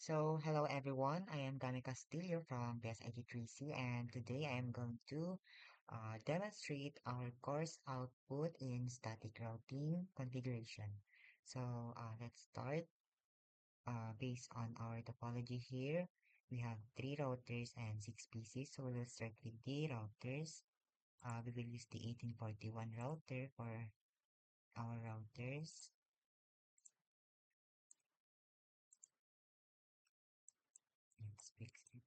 Hello everyone. I am Dami Castillo from PS83C, and today I am going to demonstrate our course output in static routing configuration. Let's start. Based on our topology here, we have 3 routers and 6 PCs. So we will start with the routers. We will use the 1841 router for our routers. Let's fix it.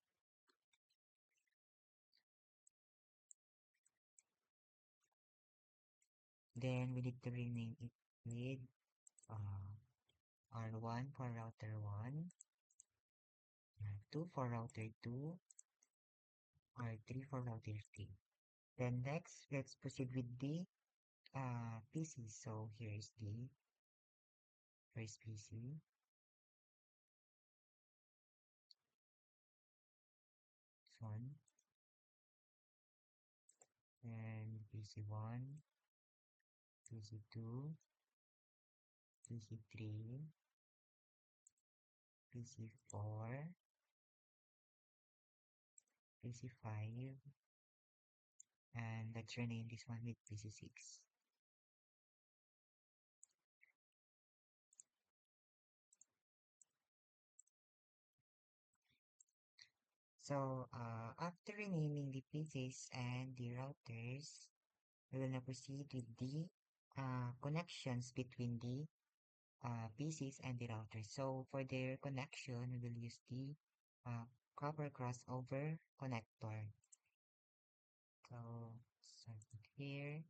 Then we need to rename it with uh, R1 for router 1, R2 for router 2, R3 for router 3. Then next, let's proceed with the PC. So here is the first PC, this one, and PC1, PC2, PC3, PC4, PC5, and let's rename this one with PC6. After renaming the PCs and the routers, we will now proceed with the connections between the PCs and the routers. So for their connection, we will use the uh, copper crossover connector. So start it here.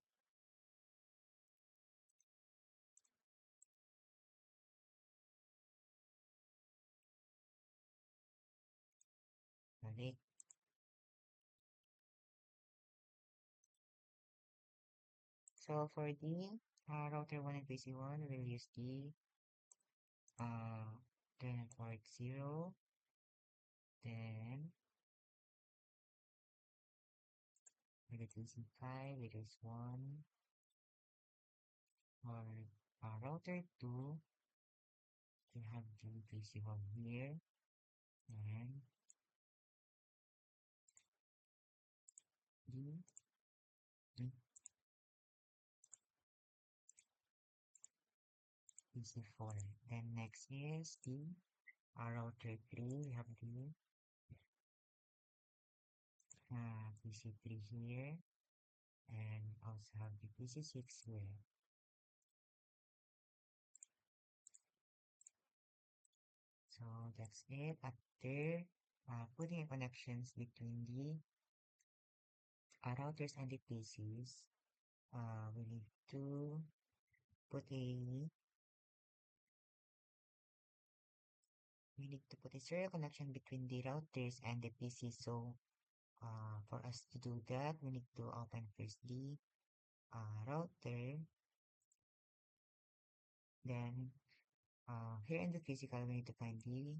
Balik. So for the router 1 and PC 1, we will use the uh, turn port 0, then with the PC 5, it is 1, or router 2, we have the PC 1 here, and the PC4. Then next is the router 3. We have the PC3 here, and also have the PC6 here. So that's it. After putting connections between the routers and the PCs, we need to put a serial connection between the routers and the PC. So for us to do that, we need to open first the router. Then here in the physical, we need to find the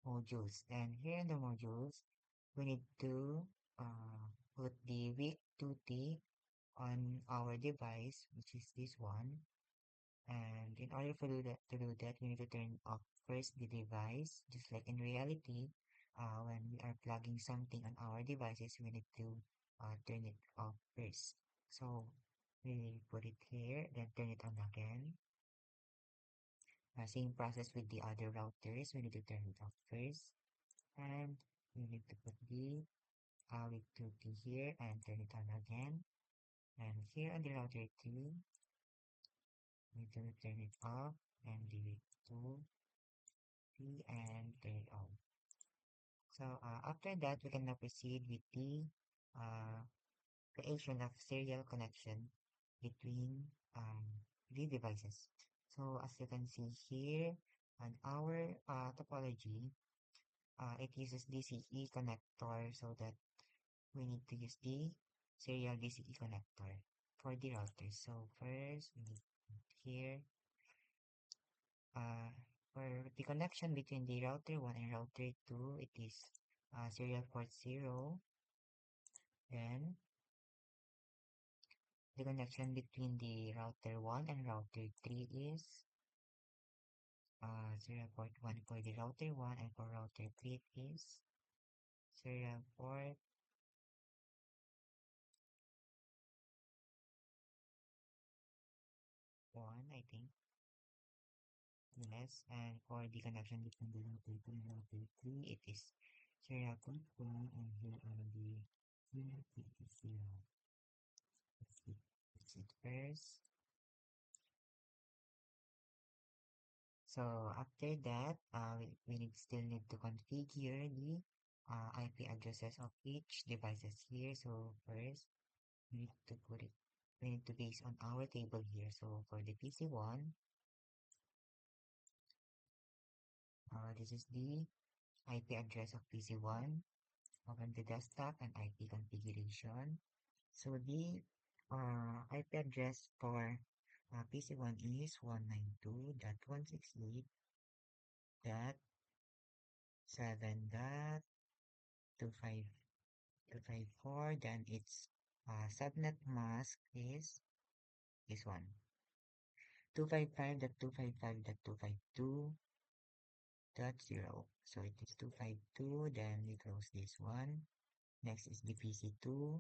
modules. And here in the modules, we need to put the weak 2T on our device, which is this one. And in order to do that, we need to turn off first the device, just like in reality, when we are plugging something on our devices, we need to turn it off first. So we put it here, then turn it on again. Same process with the other routers. We need to turn it off first, and we need to put the with 2T here and turn it on again. And here on the router 2, we need to turn it off and the 2T and turn it on. So after that, we can now proceed with the uh, creation of serial connection between the devices. So as you can see here on our topology, it uses DCE connector, so that we need to use the serial DCE connector for the router. So first, we need here uh, for the connection between the router 1 and router 2, it is serial port 0. Then the connection between the router 1 and router 3 is serial port 1 for the router 1, and for router 3 it is serial port 1, I think. Yes, and for the connection between the router 2 and router 3, it is serial port 1, and here are the serial port 0. Let's it first. So after that, still need to configure the IP addresses of each devices here. So first, we need to put it, we need to base on our table here. So for the PC1, this is the IP address of PC1. Open the desktop and IP configuration. So the IP address for PC1 is 192.168.7.254. Then its subnet mask is this one, 255.255.252.0. So it is 252, then we close this one. Next is the PC2.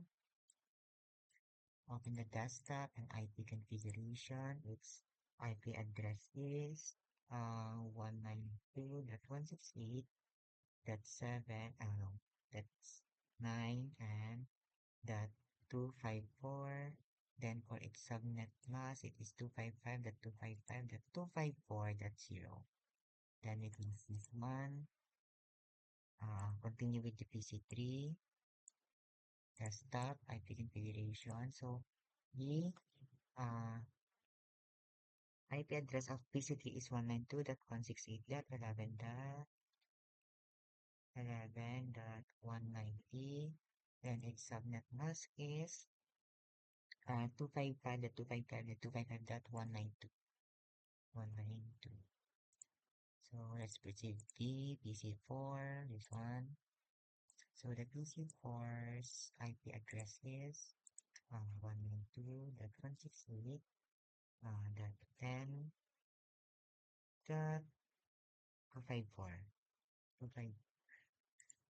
Open the desktop and IP configuration. Its IP address is 192.168.7, no, that's 9 and that 254. Then for its subnet mask, it is 255.255.254.0. Then it is this one. Continue with the PC3 desktop IP configuration. So the uh, IP address of PC3 is 192.168.11.11.19. Then its subnet mask is 255.255.255.192. 192. So let's proceed the PC4, this one. So the PC4's IP address is 192.168 dot 10 dot 254.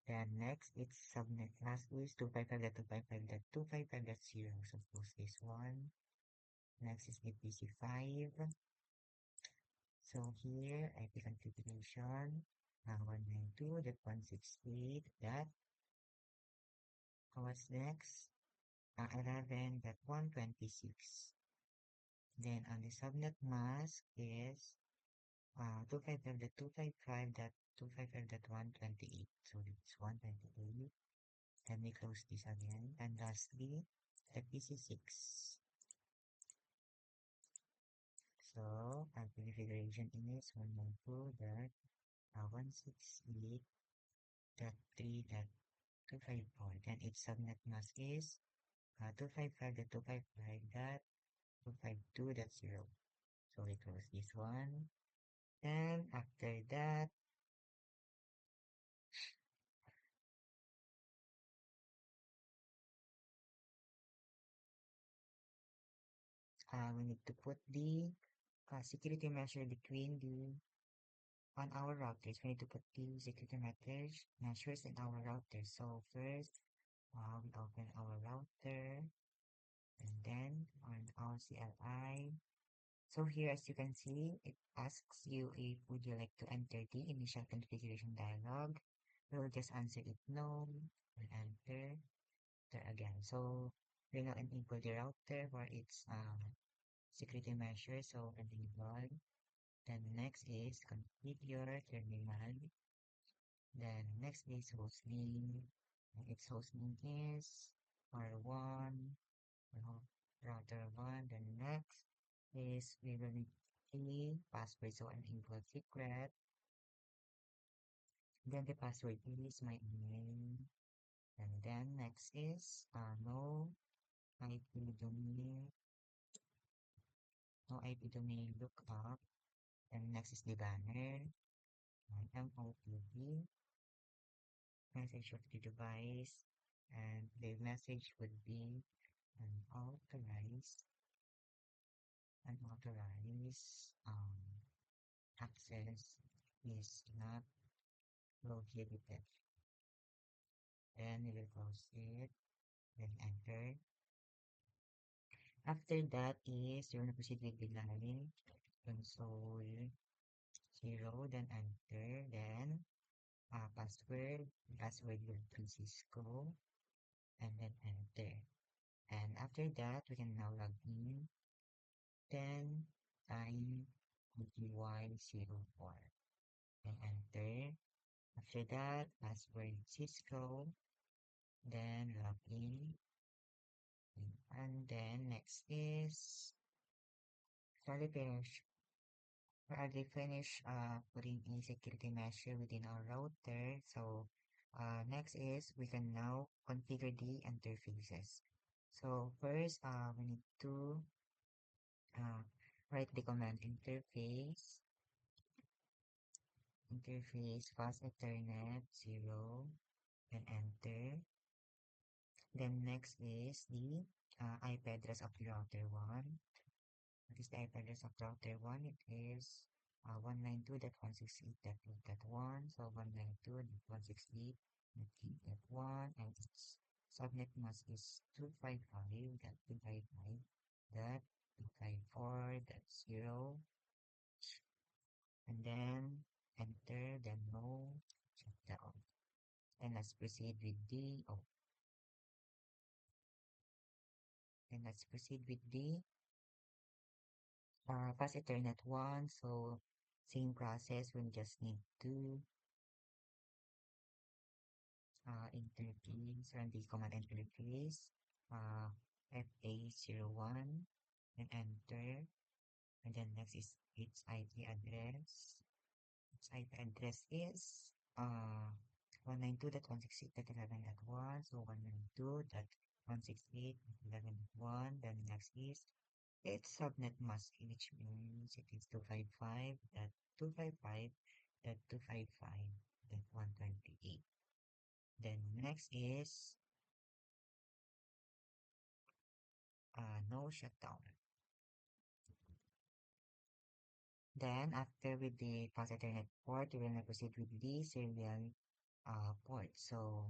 Then next, its subnet mask is 255.255.255.0. So close this one. Next is the PC5. So here, IP configuration 192.168. That what's next? 11.126. Then on the subnet mask is 255.255.255.128. So it's 128. Then we close this again. And lastly, the PC6. So our configuration is 192.168.3.254. Then its subnet mask is 255.255.252.0. So we close this one. And after that, we need to put the security measure between the on our routers. We need to put the security measures in our router. So first, we open our router, and then on our CLI. So here, as you can see, it asks you if would you like to enter the initial configuration dialog. We'll just answer it no, and enter there again. So we now enable the router for its security measure. So enable. Then next is configure terminal. Then next is hostname. Its hostname is R1, router 1. Then next is we will need a password, so enable secret. Then the password is my email. And then next is no IP domain, no IP domain lookup. And next is the banner, MOTP, message of the device, and the message would be unauthorized, unauthorized access is not prohibited. Then we will close it, then enter. After that is you're going to proceed with the line console 0, then enter, then password will be Cisco, and then enter. And after that, we can now log in 10 time PTY04 and enter. After that, password Cisco, then log in, and then next is fairly finish. We already finished putting a security measure within our router. So next is we can now configure the interfaces. So first, we need to uh, write the command interface fast Ethernet 0, and enter. Then next is the IP address of the router 1. What is the IP address of router 1? It is 192.168.8.1. So 192.168.8.1, and its subnet mask is 255.255.254.0, and then enter, then no, shutdown. And let's proceed with the then let's proceed with the fast Ethernet 1. So same process, we just need to interface, run the command interface, uh, FA01, and enter. And then next is its IP address. Its IP address is 192.168.11.1, so 192.168.11.1. Then next is its subnet mask, which means it is 255.255.255.128. Then next is no shutdown. Then after with the fast Ethernet port, we will now proceed with the serial port. So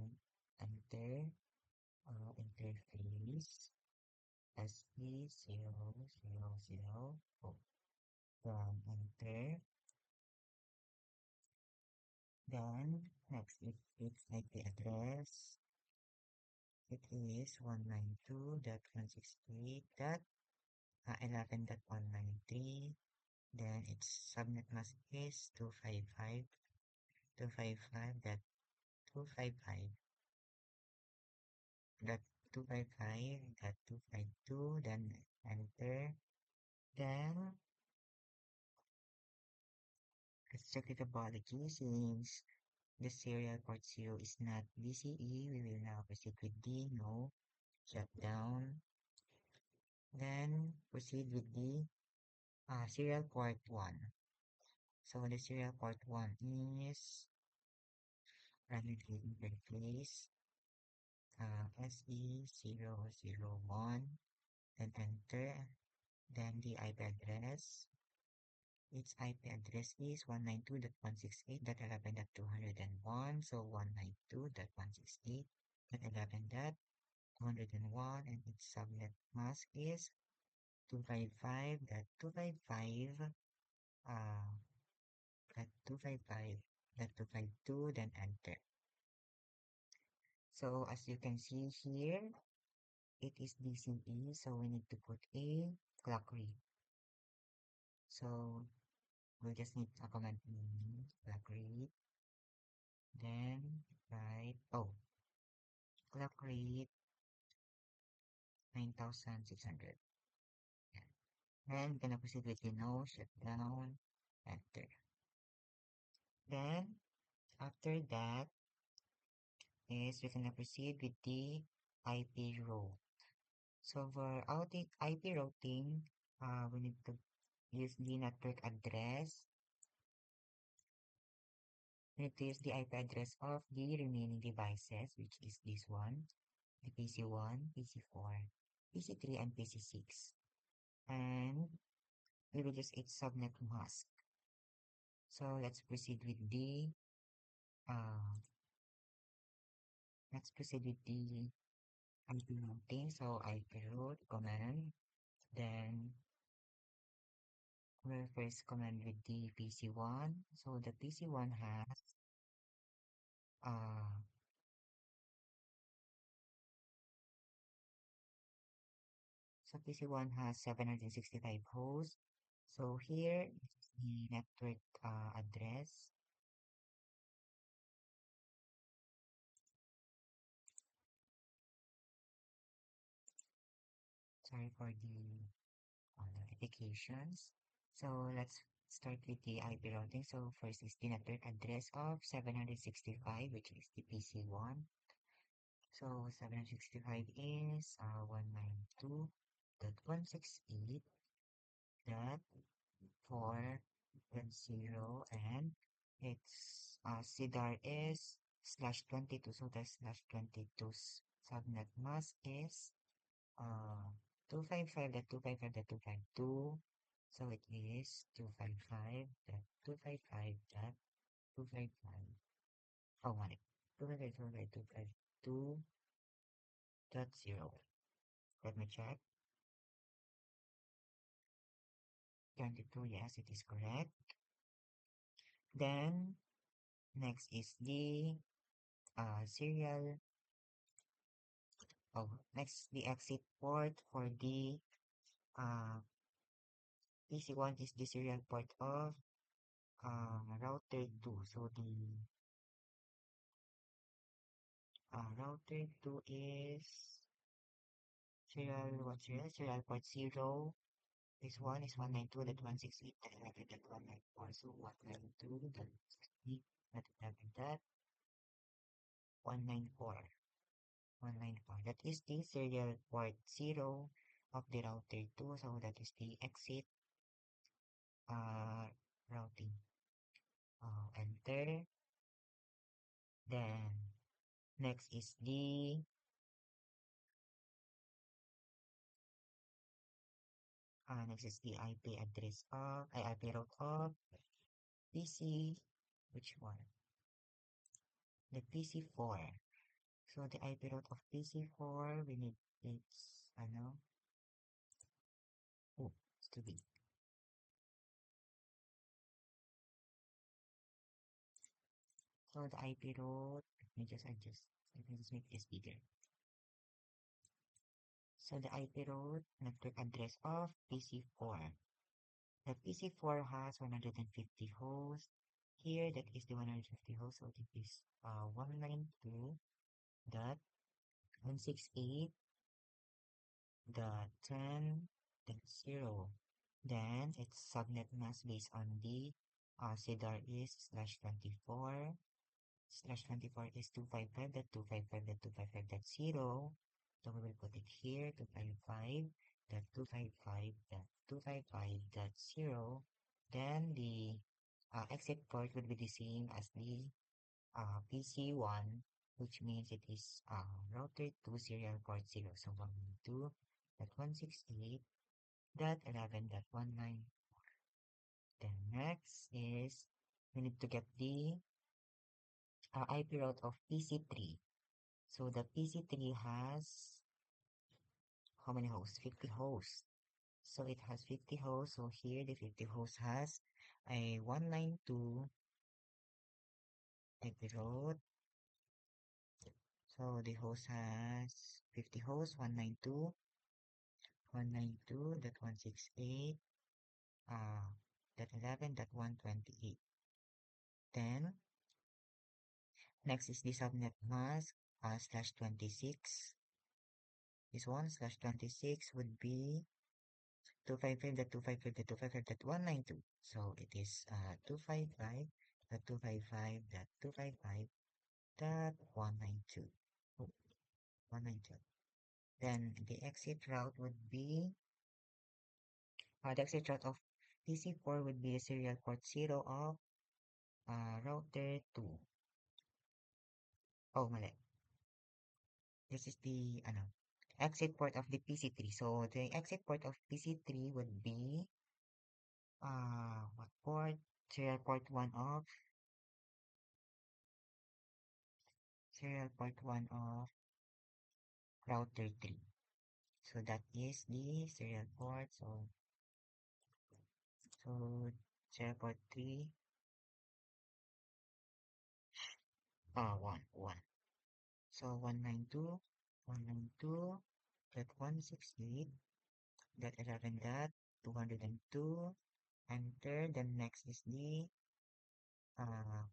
enter interface SE000. Then enter. Then next is its IP address. It is 192.168.11.193. Then its subnet mask is 255.255.255. Dot 255.252, then enter. Then let's check the topology. Since the serial port 0 is not BCE, we will now proceed with the no shutdown. Then proceed with the serial port 1. So the serial port 1 is run with the interface SE001, then enter. Then the IP address. Its IP address is 192.168.11.201, so 192.168.11.201, and its subnet mask is 255.255, uh, .255.252, then enter. So as you can see here, it is BCE, so we need to put a clock read. So we just need a command clock read, then write clock read 9600. Then we're gonna proceed with the no shutdown, enter. Then after that is we're gonna proceed with the IP row. So for outing IP routing, we need to use the network address. We need to use the IP address of the remaining devices, which is this one, the PC1, PC4, PC3, and PC6. And we will use its subnet mask. So uh, let's proceed with the implementing. So IP root command, then we'll first command with the PC1. So the PC1 has uh so PC1 has 765 hosts. So here is the network address. Sorry for the notifications. So let's start with the IP routing. So first is the network address of 765, which is the PC1. So 765 is 192.168.4.0, and its CDR is /22. So the /22 subnet mask is uh 255.255.252. So it is 255.255.255. Oh, one. 255.255.252.0. Let me check. 22, yes, it is correct. Then next is the serial. Oh, next the exit port for the uh PC1 is the serial port of router 2. So the router 2 is serial port 0. This one is 192.168.11.194. So 192.168.11.194. 194. That is the serial port 0 of the router 2. So that is the exit uh, routing. Enter. Then next is the IP address of IP route of PC. Which one? The PC4. So the IP route of PC4, we need its ano. Oh, it's too big. So the IP route, let me just make this bigger. So the IP route network address of PC4. The PC4 has 150 hosts. Here, that is the 150 hosts. So it is 192.168.10.0. Then its subnet mask based on the CDR is /24. /24 is 255.255.255.0. So we will put it here, 255.255.255.0. Then the exit port would be the same as the PC1, which means it is router 2 serial port 0. So 192.168.11.19. Then next is we need to get the IP route of PC3. So the PC3 has how many hosts? 50 hosts. So it has 50 hosts. So here the 50 hosts has a 192 IP route. So the host has 50 hosts, 192.168 that 11.128. Then next is the subnet mask /26. This one /26 would be 255.255.255.192. So it is 255.255.255.192. Oh, 192. Then the exit route would be the exit route of PC4 would be the serial port 0 of router 2. Oh, mali. This is the exit port of the PC3. So the exit port of PC3 would be what port? serial port 1 of router 3. So that is the serial port. So serial port 3, 1. So 192.168.11.202. Enter. Then next is the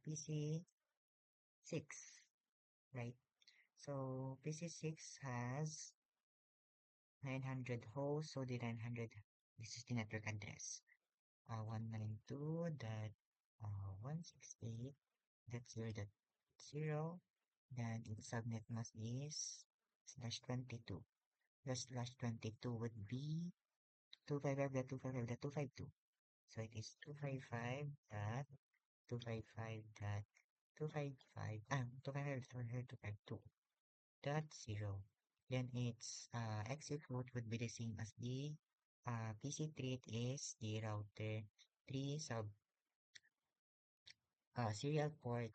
PC 6, right? So PC 6 has 900 hosts, so the 900, this is the network address. 192.168.0.0, then its subnet mask is /22. The /22 would be 255.255.252. So it is 255.255.252.0. Then its exit route would be the same as the PC treat is the router 3 sub serial port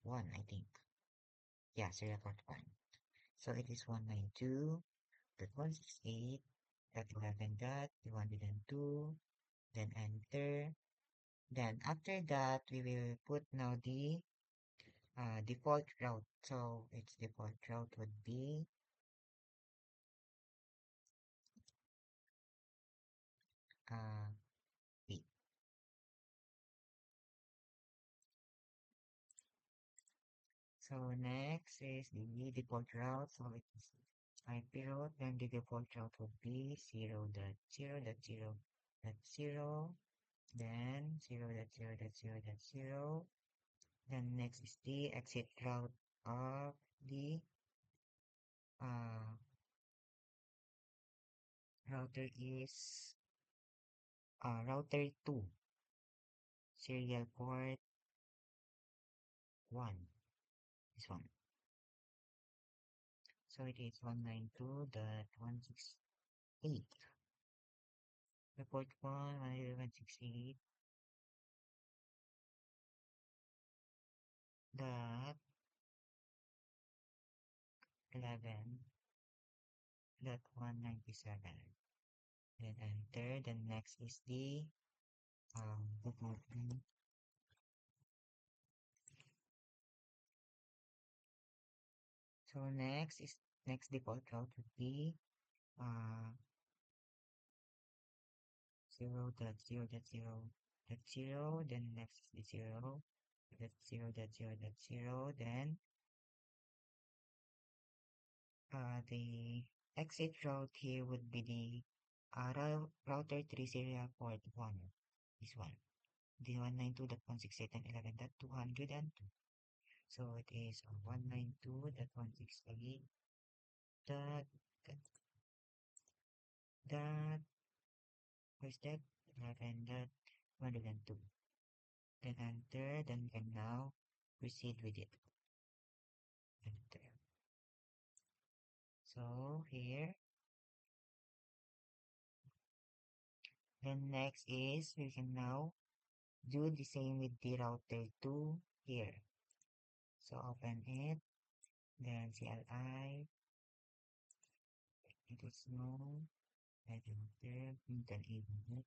1, I think. Yeah, serial port 1. So it is 192.168.11.202. Then enter. Then after that, we will put now the default route. So its default route would be uh, wait. So next is the default route. So it is IP route. Then the default route would be 0.0.0.0. Then 0.0.0.0. Then next is the exit route of the uh, router is router 2 serial port 1. This one. So it is 192.168. The port 1, 192.168 dot 11.197. Then enter. Then next is the default. So next default route would be uh 0.0.0.0. Then next is the 0.0.0.0. Then the exit route here would be the router 3 serial port 1. This one. The 192.168.11.202. So it is 192.168 dot dot where's that 11.102. Then enter. Then we can now proceed with it. Enter. So here, then next is we can now do the same with the router 2 here. So open it, then CLI, it is no, and enter, then even it,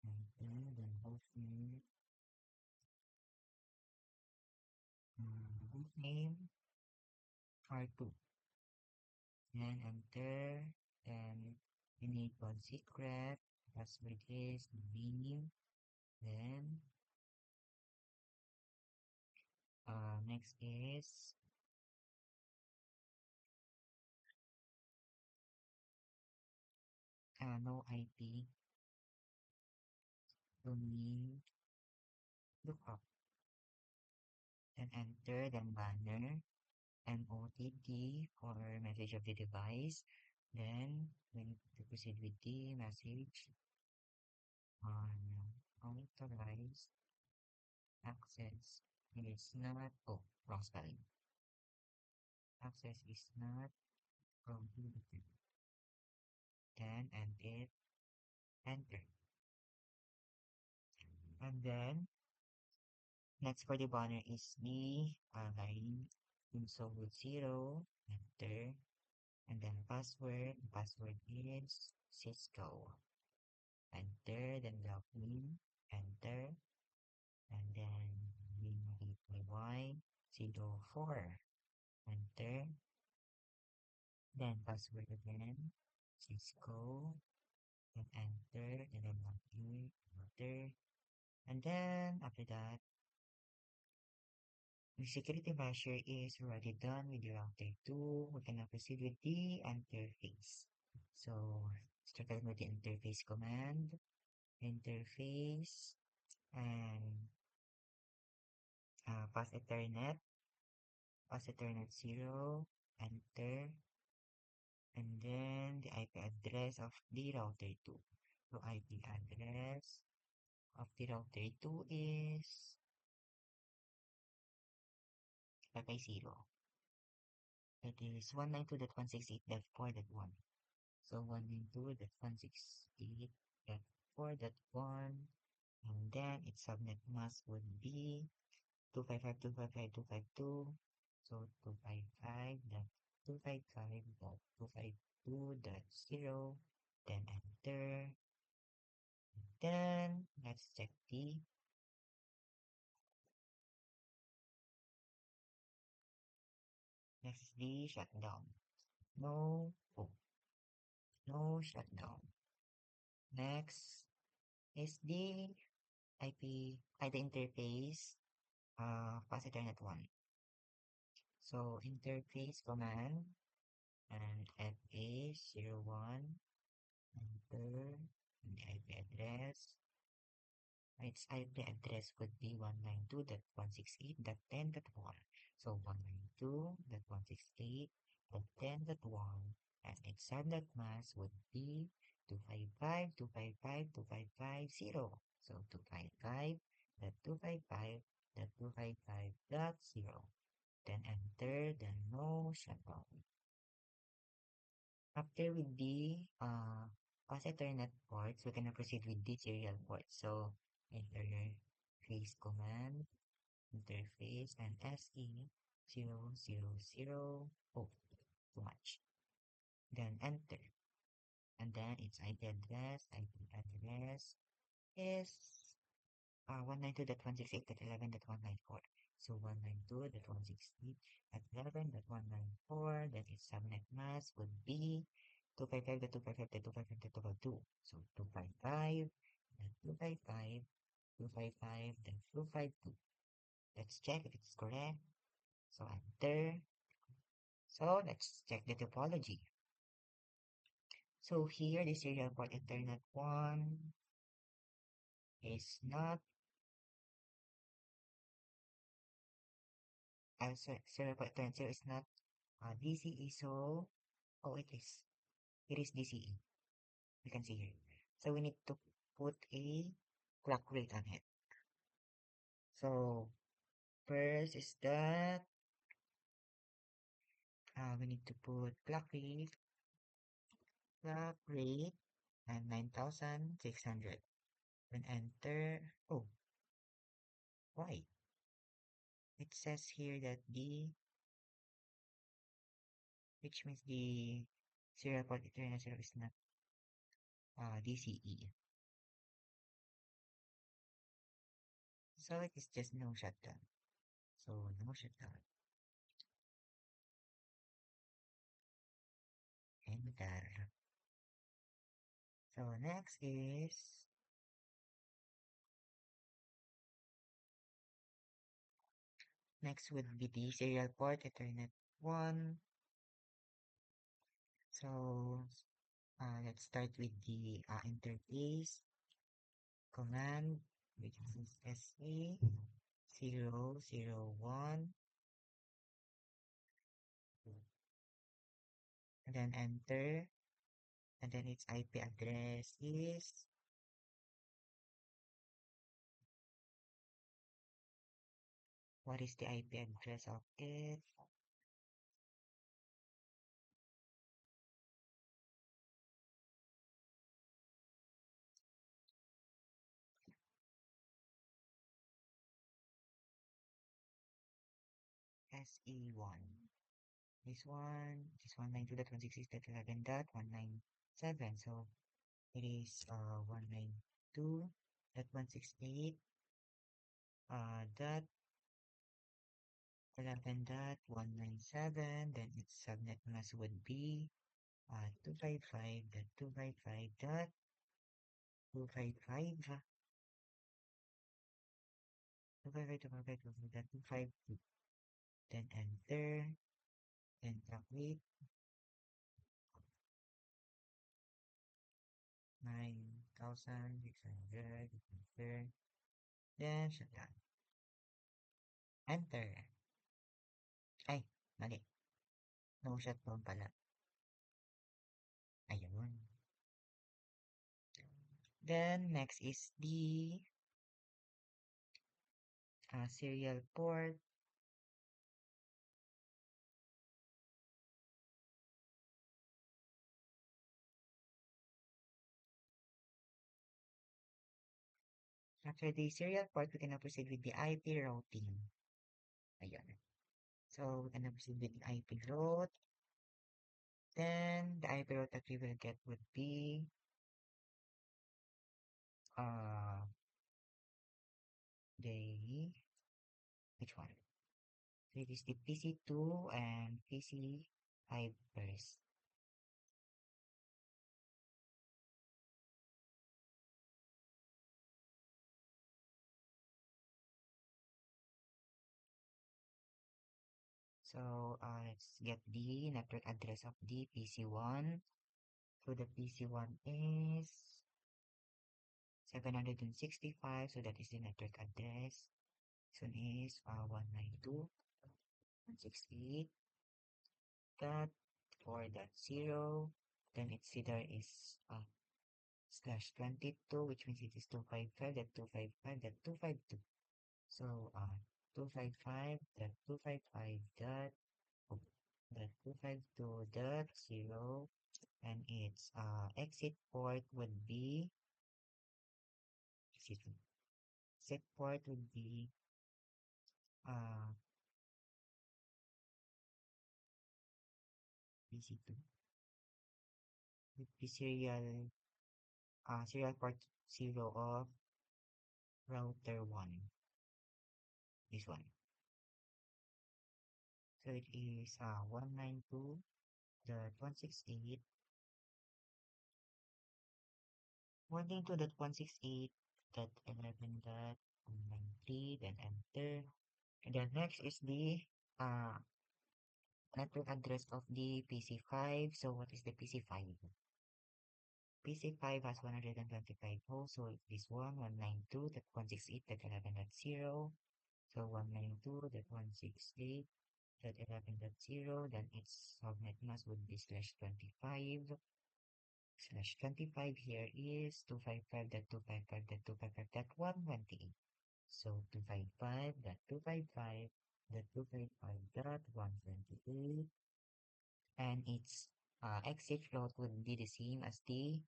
and then hostname, hostname R2, then enter, then enable secret, password is name, then next is no IP domain lookup, then enter, then banner, and OTP for message of the device. Then we need to proceed with the message on authorized access is not, oh, wrong spelling. Access is not prohibited. Then end it. enter. And then, next for the banner is the line insole with 0, enter. And then password is Cisco, enter. Then login, enter. And then VPY04, enter. Then password again, Cisco, and enter. And then login, enter. And then after that, the security measure is already done with the router 2. We can now proceed with the interface. So, start with the interface command, interface, and pass Ethernet 0, enter, and then the IP address of the router 2. So, IP address of the router 2 is 550. It is 192.168.4.1. So 192.168.4.1, and then its subnet mask would be 255.255.252. So 255.255.252.0. Then enter. Then let's check the next, the shutdown. No, oh, no shutdown. Next is the the interface, pass Ethernet 1. So interface command and FA01, enter, and the IP address. Its IP address would be 192.168.10.1. So 192.168.10.1, and its subnet mask would be 255.255.255.0. So 255.255.255.0. Then enter the no shutdown. After with the pass Ethernet ports, we can proceed with the serial ports. So interface command, interface, and SE000. Oh, too much. Then enter. And then its IP address is 192.168.11.194. So 192.168.11.194. Then its subnet mask would be 255.255.255.252. So 255.255.255.252. Let's check if it's correct. So enter. So let's check the topology. So here the serial port Ethernet 1 is not serial port Ethernet 0 is not DCE. So oh, it is. It is DCE. You can see here. So we need to put a clock rate on it. So first is that we need to put clock rate and 9600. Then enter. Oh, why? It says here that which means the serial port Ethernet 0 is not DCE. So it is just no shutdown. So no shutdown. Enter. So next would be the serial port Ethernet 1. So let's start with the interface command, which is SE001, and then enter, and then its IP address is what is the IP address of it? as E1. This 192.168.11.197. So it is 192.168 dot 11.197. Then its subnet mask would be 255.255.255 255.255.252. Then enter, then calculate 9,600, enter, then shutdown. Enter. Ay, mali. No shutdown pala. Ayun. Then next is the serial port. After the serial port, we can now proceed with the IP routing. Ayun. So we can now proceed with the IP route. Then the IP route that we will get would be uh the which one? So it is the PC2 and PC5 first. So let's get the network address of the PC1. So the PC1 is 765, so that is the network address. This one is 192.168 dot 4.0. Then its header is slash 22, which means it is 255.255.252. So 255.255 dot 252.0, and its exit port would be, excuse me, exit port would be uh PC2 with the serial port 0 of router 1, this one. So it is 192.168 192.168.11.193, then enter. And then next is the uh network address of the PC5. So what is the PC5? PC5 has 125 hosts, so this one 192.168.11.0. So 192.168.11.0, then its subnet mask would be slash 25. Slash 25 here is 255.255.255.128. So 255.255.255.128, and its exit float would be the same as the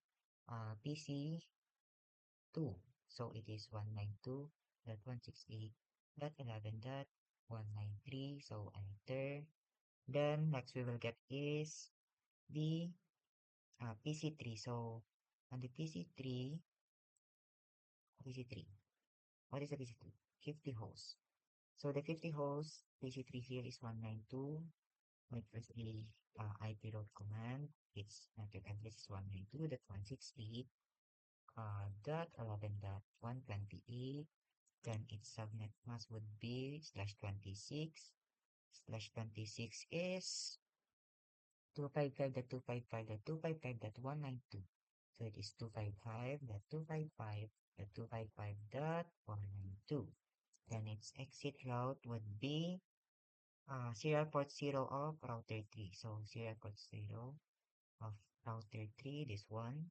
PC2. So it is 192.168.11.193. So enter. Then next we will get is the PC3. So on the PC3, what is the PC3? 50 hosts. So the 50 hosts, PC3 here is 192. Wait, first the IP route command. Its network address is 192.168 dot 11.128. Then its subnet mask would be slash 26. Slash 26 is 255.255.255.192. So it is 255.255.255.192. Then its exit route would be serial port 0 of router 3. So serial port 0 of router 3, this one,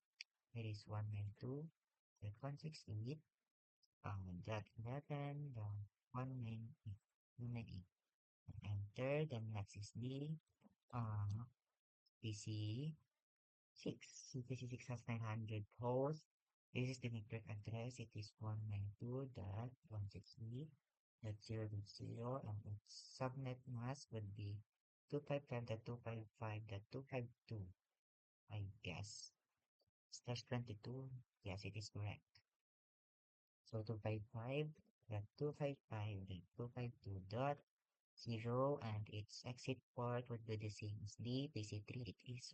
it is 192.168 dot 11 dot 198. Enter. Then next is the PC6. So PC6 has 900 hosts. This is the network address. It is 192.168 0.0 and its subnet mask would be 255.255.252, I guess. Slash 22. Yes, it is correct. So 255.255.252.0 and its exit port would be the same as the PC3. It is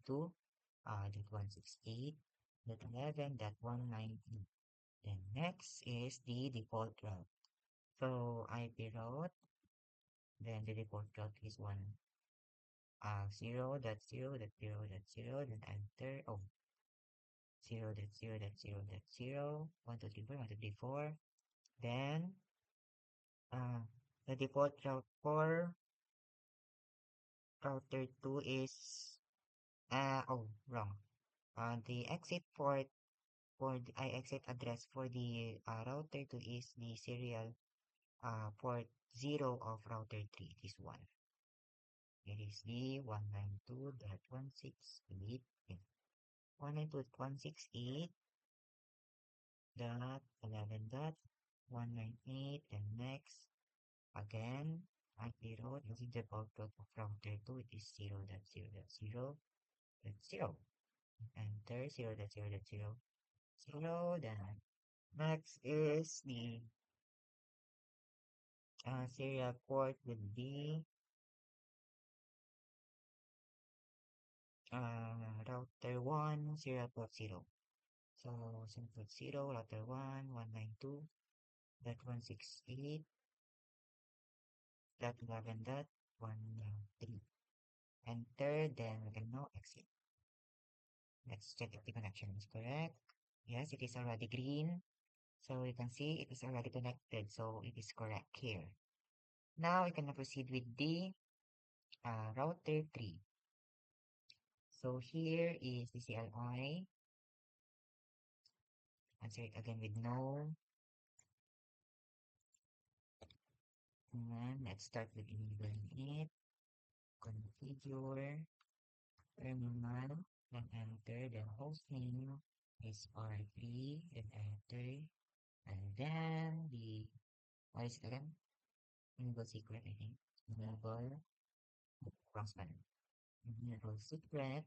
192.168.11.190. Then next is the default route. So IP route, then the default route is 0.0.0.0, then enter 0.0.0.0, 1, 2, 3, 4, 1, 2, 3, 4. Then uh, the default route for router 2 is wrong. The exit port for the exit address for the router 2 is the serial port 0 of router 3. This one. It is the 192.168. 192.168.11.198, and next again IP route using the default route of router 2. It is 0.0.0.0. Enter 0.0.0.0. Then next is the serial port would be router 1 serial port 0. So serial port 0, router 1, 192.168.11.193. Enter, then we can now exit. Let's check if the connection is correct. Yes, it is already green. So you can see it is already connected. So it is correct here. Now we can proceed with the router 3. So here is the CLI. Answer it again with no. And let's start with enabling it. Configure terminal, then enter, then hostname is R3, then enter, and then what is it again? Enable secret, I think. Enable crossband. Enable secret.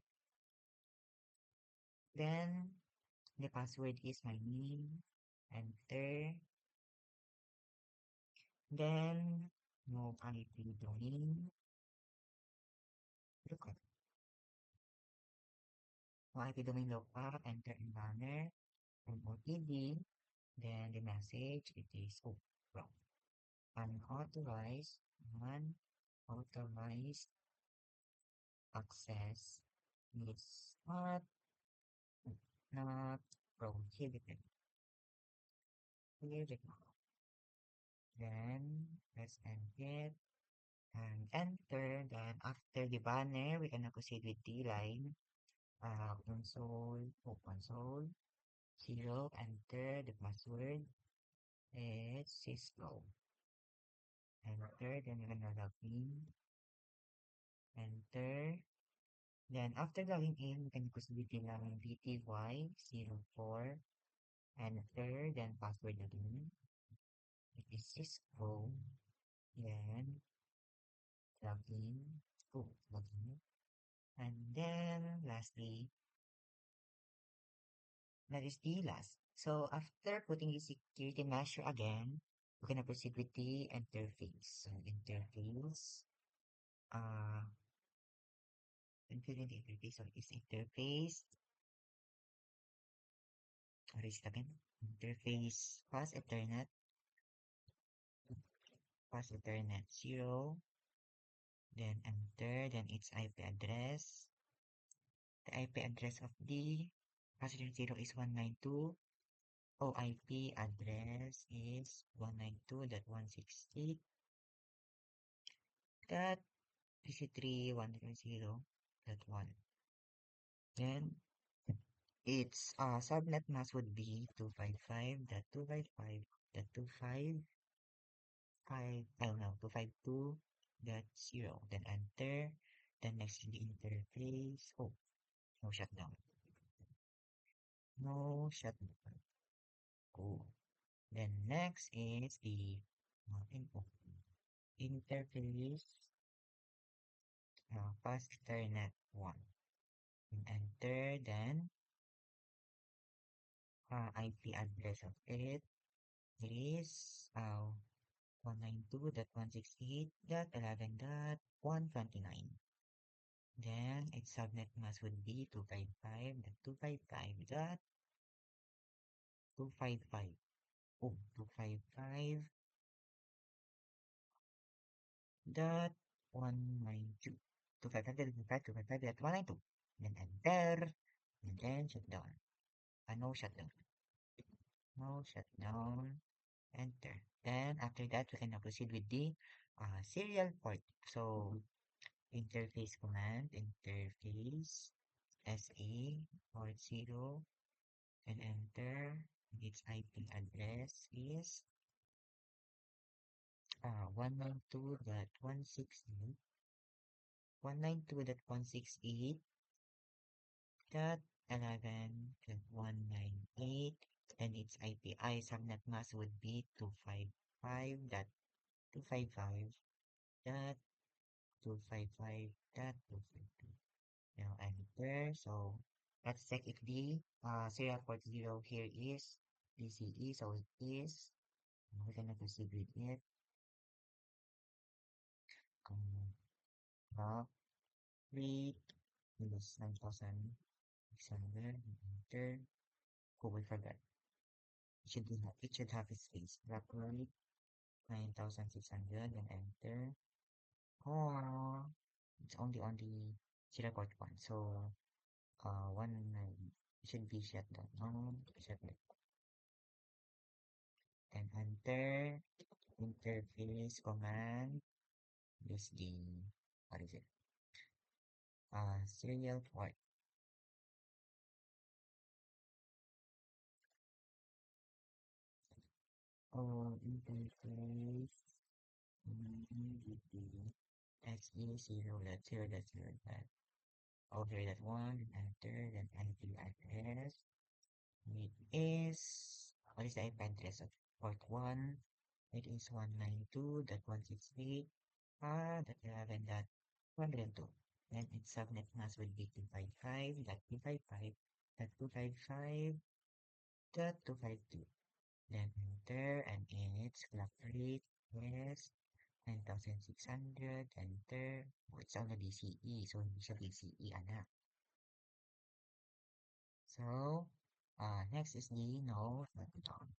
Then the password is my name. Enter. Then no IP domain. Lookup. No IP domain lookup. Enter in banner. And OTD. Then the message it is wrong. Unauthorized. Unauthorized access is not prohibited. Here we go. Then let's end it and enter. Then after the banner, we can proceed with the line. Console 0. Enter the password. It's Cisco. Enter. Then we're gonna log in. Enter. Then after logging in, we can proceed with the line BTY04. Enter. Then password again. It is Cisco. Then login. Login. And then lastly, that is the last. So after putting the security measure again, we're gonna proceed with the interface. So interface, uh, including the interface, so it's interface, what is it again? Interface fast Ethernet 0, then enter, then its IP address. The IP address of the fast Ethernet 0 is 192. OIP address is 192.168. That PC3 100.1. Then its subnet mask would be 255.255.255. I don't know, 252.0. Then enter. Then next in the interface. No shutdown. No shutdown. Then next is the Input. Interface faster net 1. And enter then IP address of it is 192.168.11.129. Then its subnet mask would be 255.255.255. Oh, 255.192. 255.255.192. Then enter. And then shutdown. No shutdown. No shutdown. Enter. Then after that, we can now proceed with the serial port. So interface command, interface SA port 0 and enter. Its IP address is 192.168 192.168.11.198 and its IPI subnet mask would be 255.255.255.252. Now enter. So let's check if the serial port 0 here is PCE. So it is. We're gonna proceed with it. Um, read minus 9,600. Enter. Oh, we forgot. It should have a space. Read 9,600 and enter. Oh, it's only on the serial port 1. So one it should be shut down. No, shut down. Then enter interface command is the what is it? Serial port. Interface SE0 that 0 that 0 that over that one enter then IP address. It is what is the IP address of port 1? It is 192.168 that 11.102. Then its subnet mask will be 255.255.255.252. Then enter and its clock rate is 9,600. Enter. Oh, it's on the BCE, so hindi siya BCE, anak. So, next is the no button.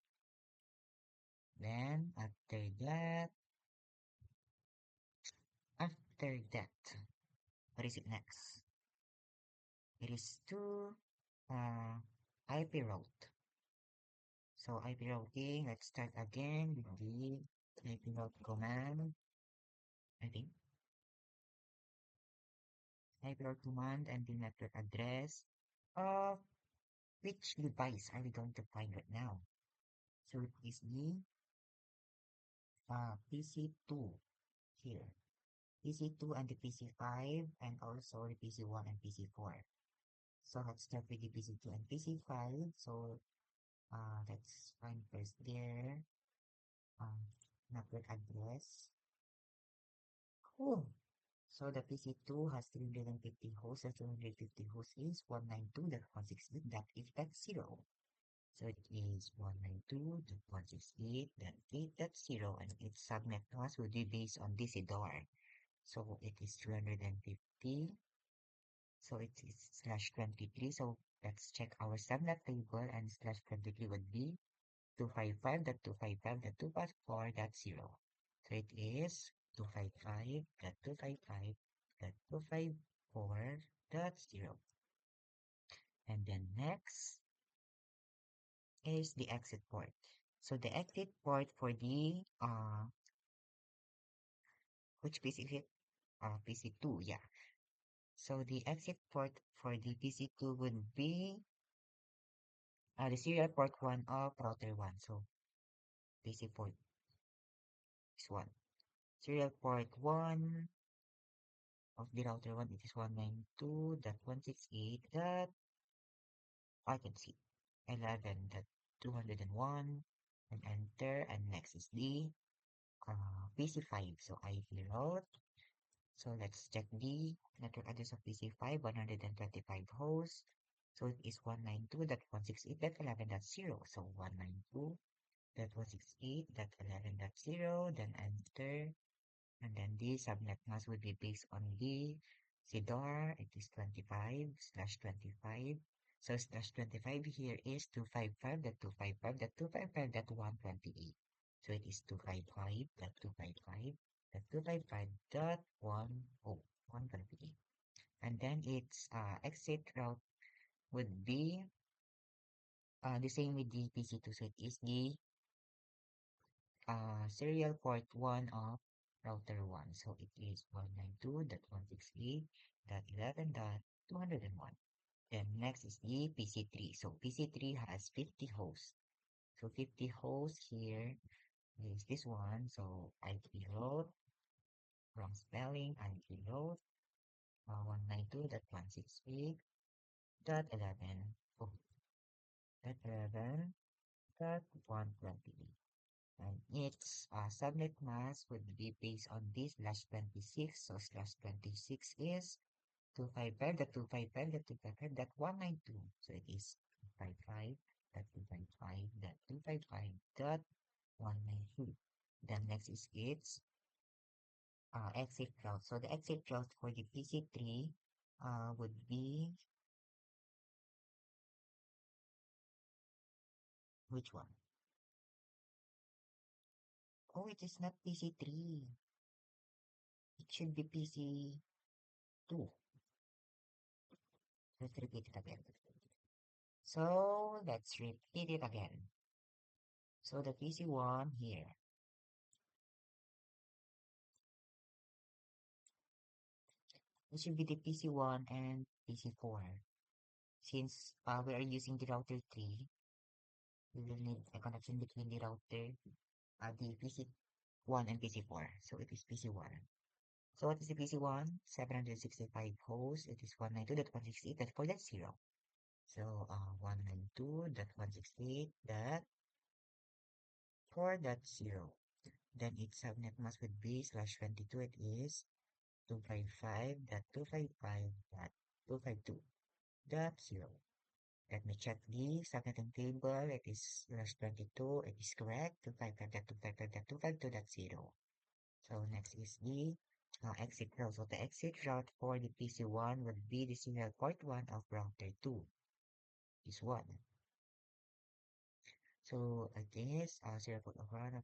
Then, after that, what is it next? It is to IP route. So IP routing, let's start again with the IP route command. I think IP route command and the network address of which device are we going to find right now? So it is the PC2 here. PC2 and the PC5 and also the PC1 and PC4. So let's start with the PC2 and PC5. So let's find first their um, network address. Cool. So the PC2 has 350 hosts. The 250 hosts is 192.168.0. So it is 192.168.8.0 and its subnet mask will be based on this door. So it is 250. So it is slash 23. So let's check our subnet table and slash 23 would be 255.255.254.0. So it is 255.255.254.0. And then next is the exit port. So the exit port for the which PC is it? PC2, yeah. So the exit port for the PC2 would be the serial port 1 of router 1. So PC port is 1. Serial port 1 of the router 1 it is 192.168. That I can see 11.201 and enter and next is the PC5. So IP route. So let's check the network address of PC5, 125 hosts. So it is 192.168.11.0. So 192.168.11.0, then enter. And then the subnet mask would be based on the CDR. It is 25/25. So slash 25 here is 255.255.255.128. So it is 255.255.255.128. And then its exit route would be the same with the PC2. So it is the serial port 1 of router 1. So it is 192.168.11.201. Then next is the PC3. So PC3 has 50 hosts. So 50 hosts here is this one. So IP load, wrong spelling, IP load, 192.168.11. Oh, that 11.128. And its subnet mask would be based on this slash 26. So slash 26 is 255.255.255.192. So it is 255.255.255.192. Then next is its exit route. So the exit route for the PC3 would be which one? Oh, it is not PC3. It should be PC2. Let's repeat it again. So let's repeat it again. So the PC1 here, it should be the PC1 and PC4. Since we are using the router 3, we will need a connection between the router, the PC1 and PC4. So it is PC1. So what is the PC1? 765 hosts. It is 192.168.4.0. So 192.168.4.0. Then its subnet mask would be slash 22. It is 255.255.252.0. Let me check the subnetting table. It is slash 22. It is correct. 255.255.252.0. So next is the exit route. So the exit route for the PC1 would be the serial port 1 of router 2. This one. So it is serial port of router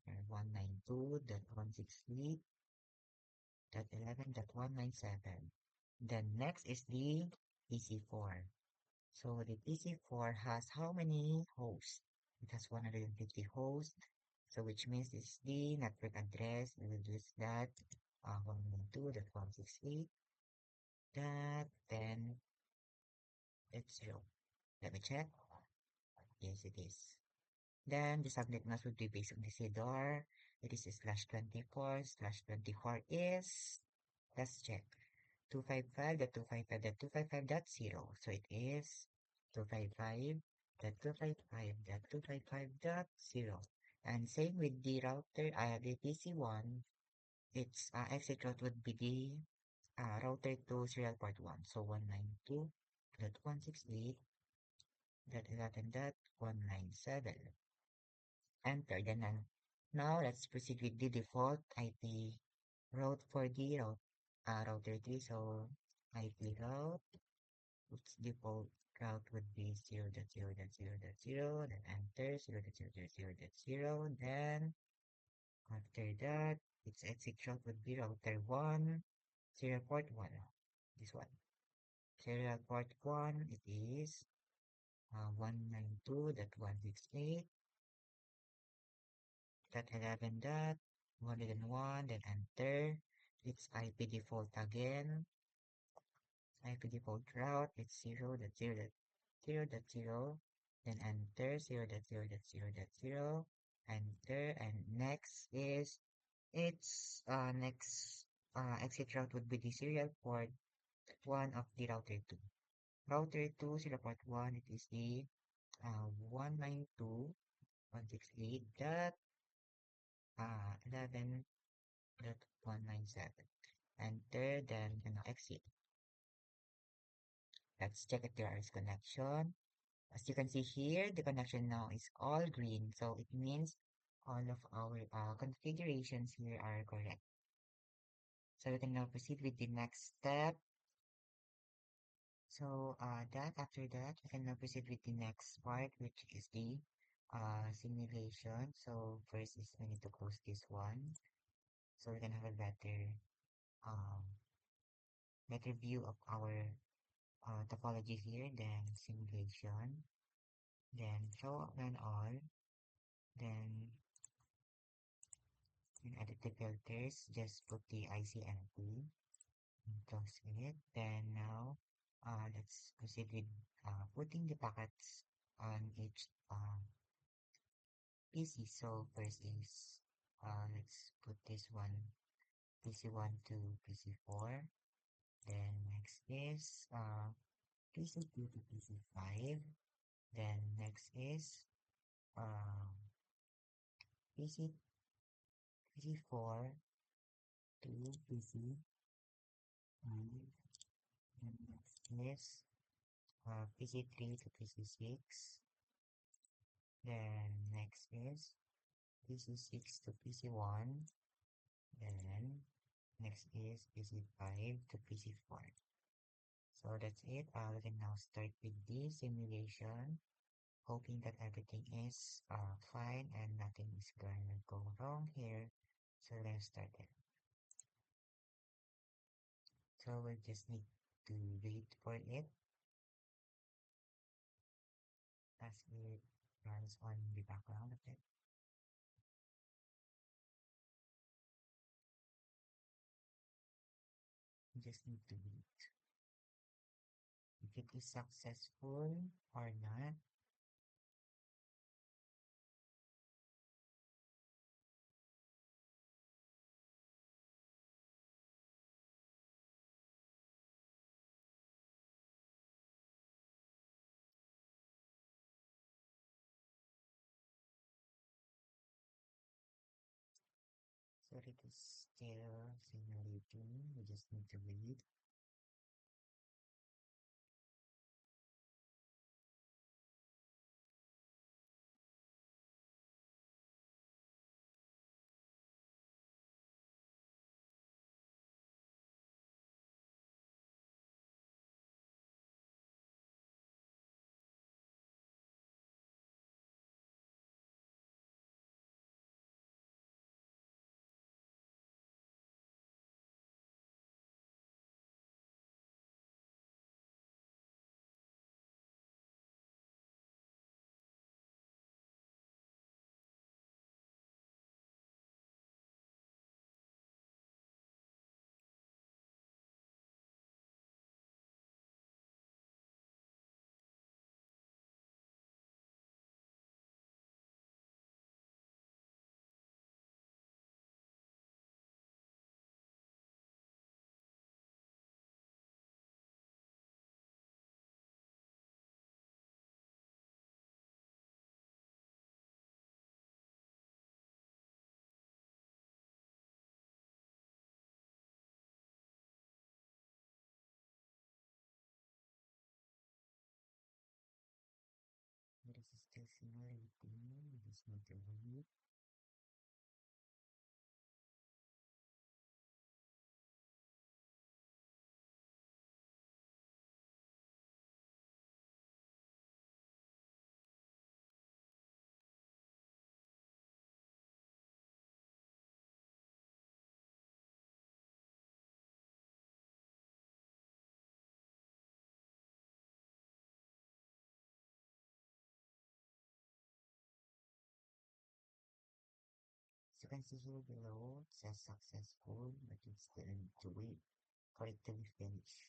192.168.11.197. Then next is the PC4. So the PC4 has how many hosts? It has 150 hosts. So which means this is the network address. We will use that 192.168. That then it's 0. Let me check. Yes, it is. Then the subnet mask would be based on the CDR. It is slash 24. Slash 24 is, let's check. 255.255.255.0. So it is 255.255.255.0. And same with the router, the PC1, its exit route would be the router to serial port 1. So 192.168.11.197. Enter. Then now let's proceed with the default IP route for the router 3. So IP route, its default route would be 0.0.0.0, then enter 0.0.0.0. Then after that, its exit route would be router 1, serial port 1. This one. Serial port 1, it is 192.168.11.101, then enter. It's IP default again. IP default route, it's 0.0.0.0, then enter 0.0.0.0, enter, and next is its next exit route would be the serial port 1 of the router 2. Router 2 serial port 1, it is the 192.168.11.101. 11.197. Enter, then exit. Let's check if there is connection. As you can see here, the connection now is all green, so it means all of our configurations here are correct. So we can now proceed with the next step. So after that, we can now proceed with the next part, which is the simulation. So first is we need to close this one, so we can have a um, better view of our topology here. Then simulation, then show and all, then in edit the filters, just put the ICMP, close it. Then now, let's proceed with putting the packets on each PC. So first is, let's put this one, PC1 to PC4. Then next is PC2 to PC5. Then next is PC, PC4 to PC5. And next is PC3 to PC6. Then next is PC6 to PC1. Then next is PC5 to PC4. So that's it. We can now start with the simulation, hoping that everything is fine and nothing is going to go wrong here. So let's start it. So we just need to wait for it as it runs on the background of it. We just need to wait if it is successful or not. So it is still simulating. We just need to wait. It is still simulating. We just need to wait. So you can see here below, it says successful, but you still need to wait for it to be finished.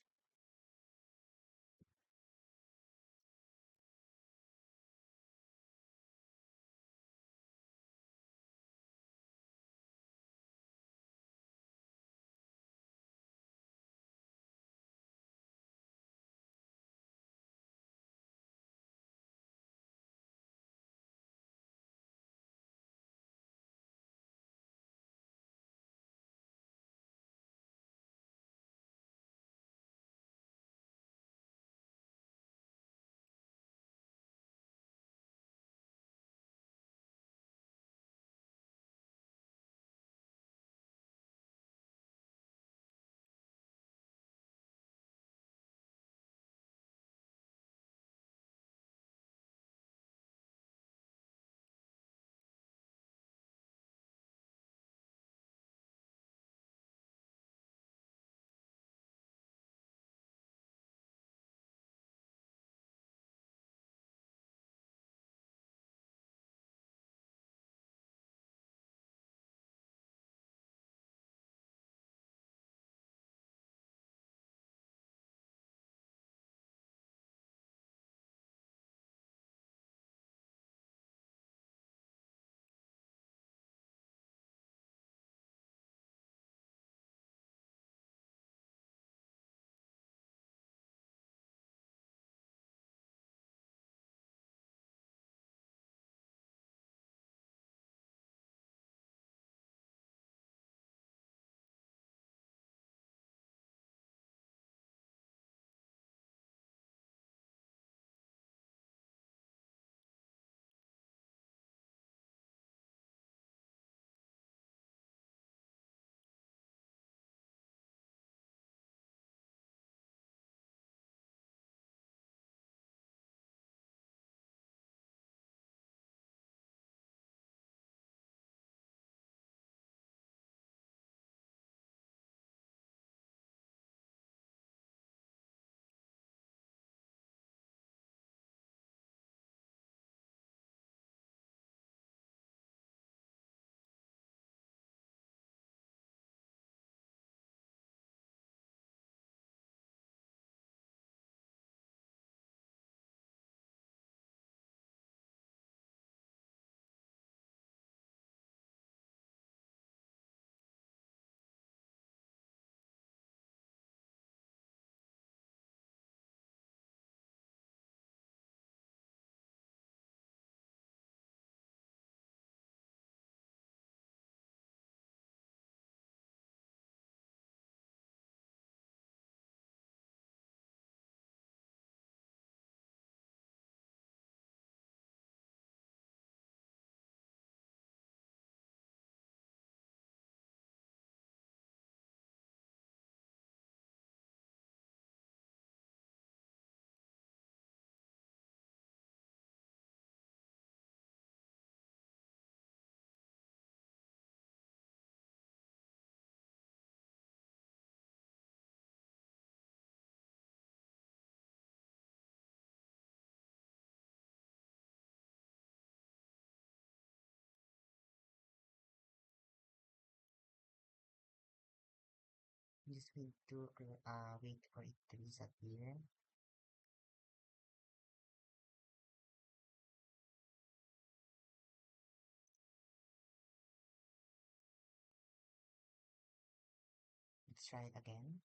just wait to wait for it to disappear. Let's try it again.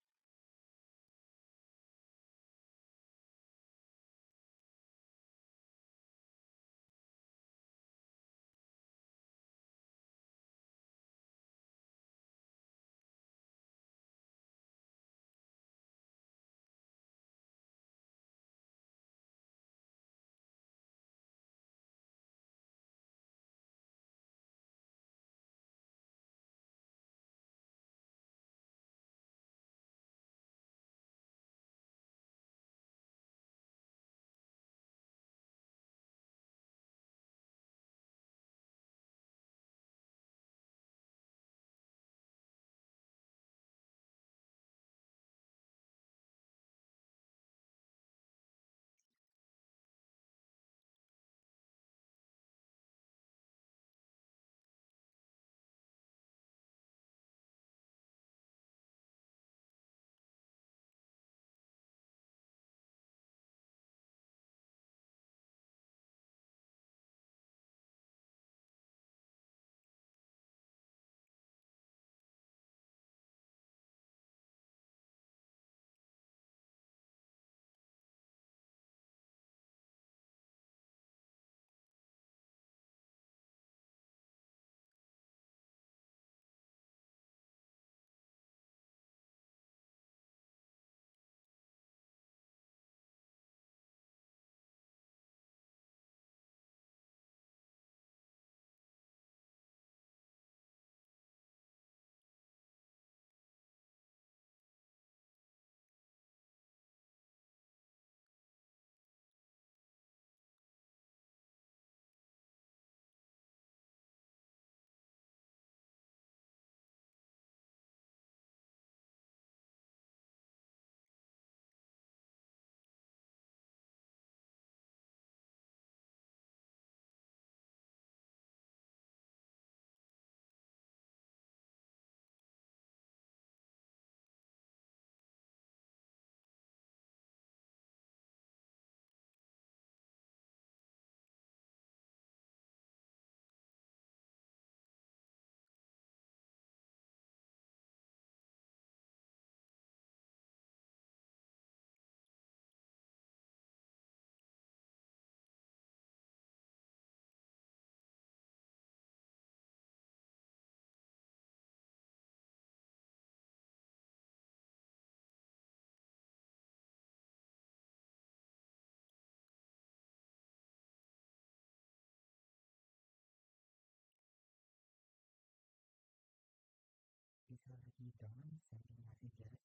It's already done, sending messages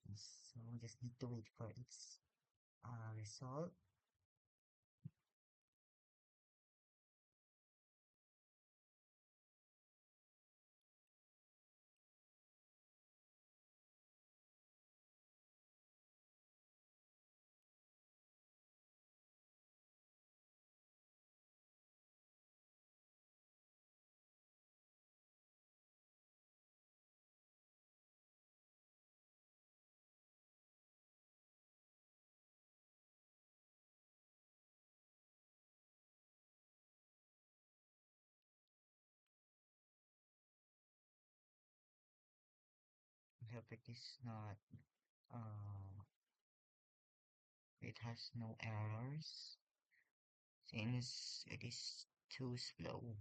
and so just need to wait for its result. I hope it is not it has no errors since it is too slow.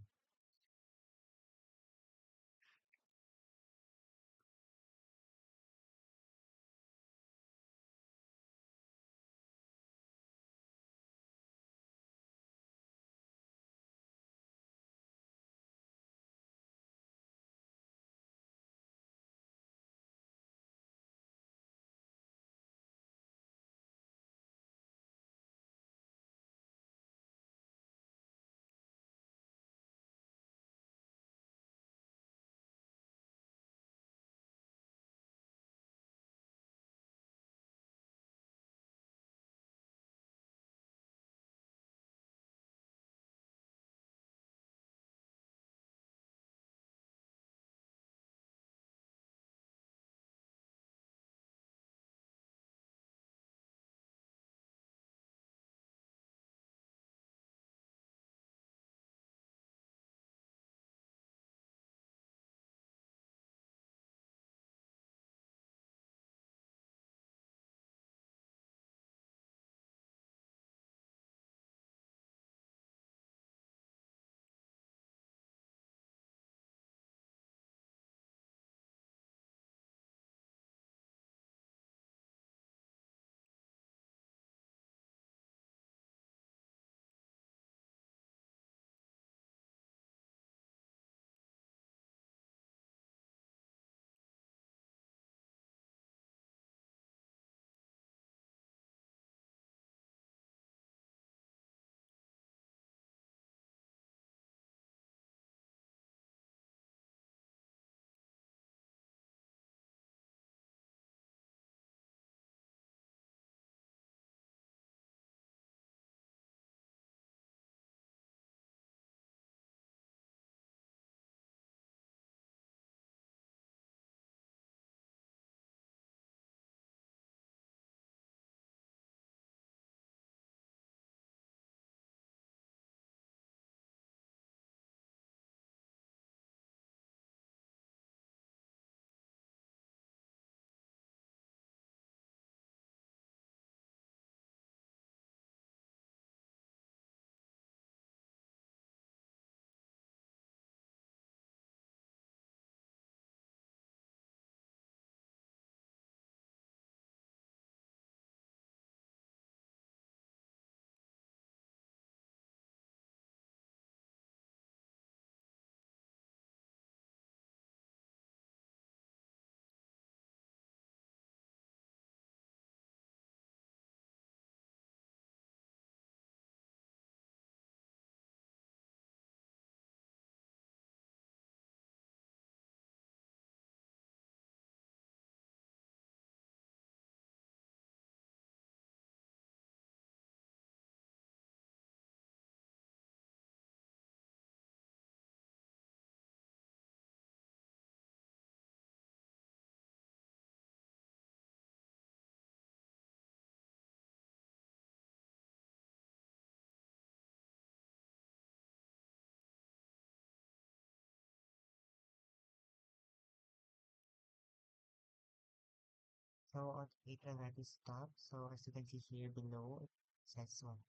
So it already stopped. So as you can see here below, it says what?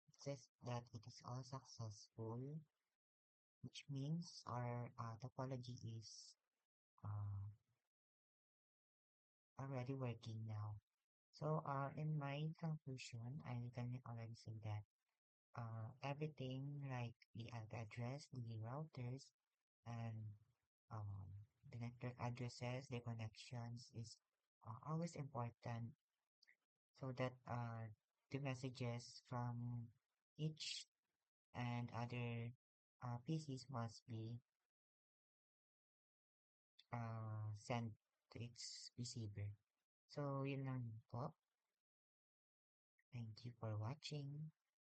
It says that it is all successful, which means our topology is uh, already working now. So in my conclusion, I can already say that everything like the IP address, the routers, and um, the network addresses, the connections is always important so that the messages from each and other PCs must be sent to its receiver. So yun lang po. Thank you for watching.